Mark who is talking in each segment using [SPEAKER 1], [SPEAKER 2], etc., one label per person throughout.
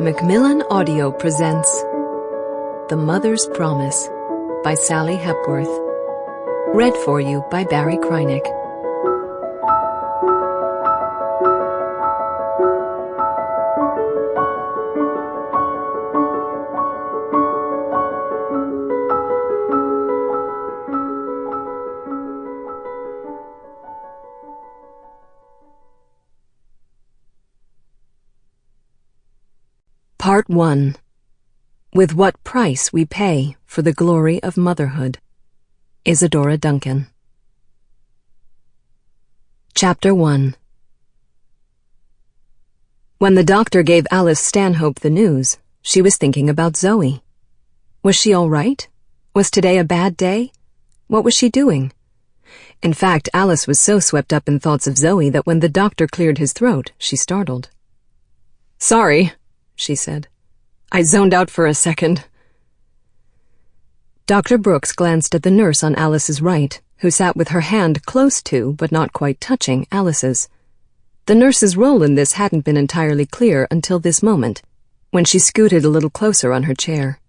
[SPEAKER 1] Macmillan Audio presents The Mother's Promise by Sally Hepworth. Read for you by Barrie Kreinik. Part 1. With What Price We Pay for the Glory of Motherhood. Isadora Duncan. Chapter 1. When the doctor gave Alice Stanhope the news, she was thinking about Zoe. Was she all right? Was today a bad day? What was she doing? In fact, Alice was so swept up in thoughts of Zoe that when the doctor cleared his throat, she startled. "Sorry," she said. "I zoned out for a second." Dr. Brooks glanced at the nurse on Alice's right, who sat with her hand close to, but not quite touching, Alice's. The nurse's role in this hadn't been entirely clear until this moment, when she scooted a little closer on her chair.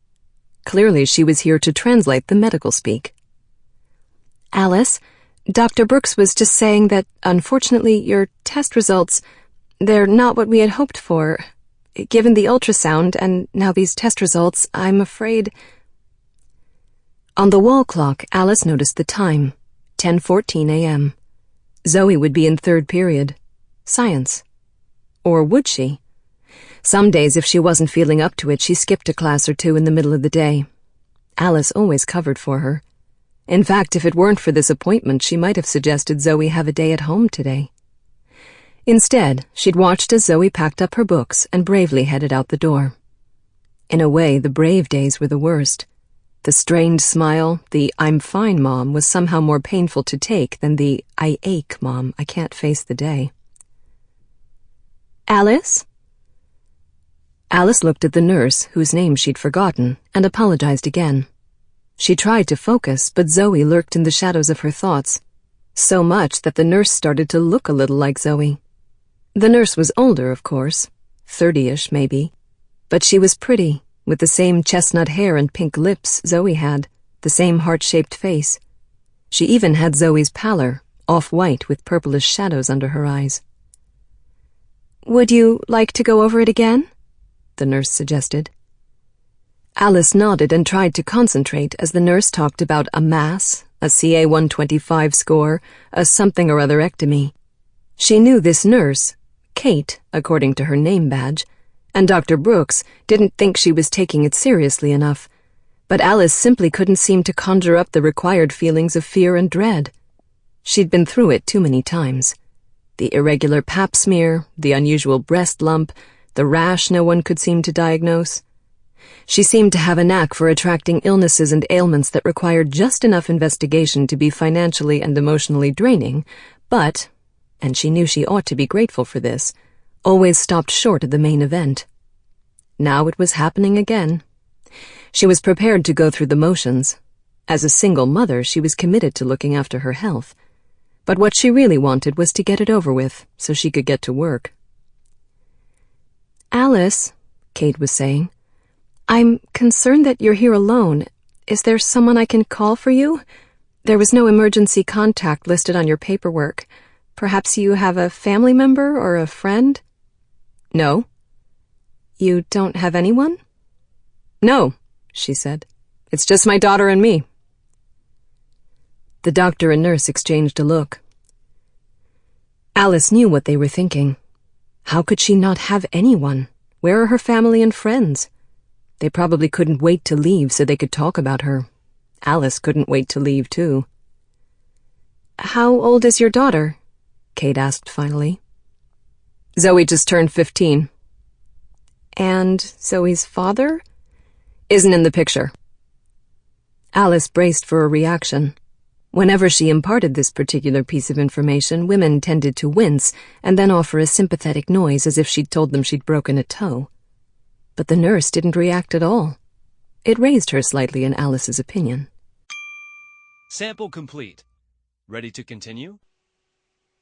[SPEAKER 1] Clearly she was here to translate the medical speak. "Alice, Dr. Brooks was just saying that, unfortunately, your test results, they're not what we had hoped for. Given the ultrasound and now these test results, I'm afraid—" On the wall clock, Alice noticed the time, 10:14 a.m. Zoe would be in third period. Science. Or would she? Some days, if she wasn't feeling up to it, she skipped a class or two in the middle of the day. Alice always covered for her. In fact, if it weren't for this appointment, she might have suggested Zoe have a day at home today. Instead, she'd watched as Zoe packed up her books and bravely headed out the door. In a way, the brave days were the worst. The strained smile, the "I'm fine, Mom," was somehow more painful to take than the "I ache, Mom, I can't face the day." "Alice?" Alice looked at the nurse, whose name she'd forgotten, and apologized again. She tried to focus, but Zoe lurked in the shadows of her thoughts, so much that the nurse started to look a little like Zoe. The nurse was older, of course, 30-ish maybe, but she was pretty, with the same chestnut hair and pink lips Zoe had, the same heart-shaped face. She even had Zoe's pallor, off-white with purplish shadows under her eyes. "Would you like to go over it again?" the nurse suggested. Alice nodded and tried to concentrate as the nurse talked about a mass, a CA 125 score, a something or other ectomy. She knew this nurse, Kate, according to her name badge, and Dr. Brooks didn't think she was taking it seriously enough, but Alice simply couldn't seem to conjure up the required feelings of fear and dread. She'd been through it too many times. The irregular pap smear, the unusual breast lump, the rash no one could seem to diagnose. She seemed to have a knack for attracting illnesses and ailments that required just enough investigation to be financially and emotionally draining, but, and she knew she ought to be grateful for this, always stopped short of the main event. Now it was happening again. She was prepared to go through the motions. As a single mother, she was committed to looking after her health. But what she really wanted was to get it over with, so she could get to work. "Alice," Kate was saying, "I'm concerned that you're here alone. Is there someone I can call for you? There was no emergency contact listed on your paperwork. Perhaps you have a family member or a friend?" "No." "You don't have anyone?" "No," she said. "It's just my daughter and me." The doctor and nurse exchanged a look. Alice knew what they were thinking. How could she not have anyone? Where are her family and friends? They probably couldn't wait to leave so they could talk about her. Alice couldn't wait to leave, too. "How old is your daughter?" Kate asked finally. "Zoe just turned 15. "And Zoe's father?" "Isn't in the picture." Alice braced for a reaction. Whenever she imparted this particular piece of information, women tended to wince and then offer a sympathetic noise as if she'd told them she'd broken a toe. But the nurse didn't react at all. It raised her slightly in Alice's opinion.
[SPEAKER 2] Sample complete. Ready to continue?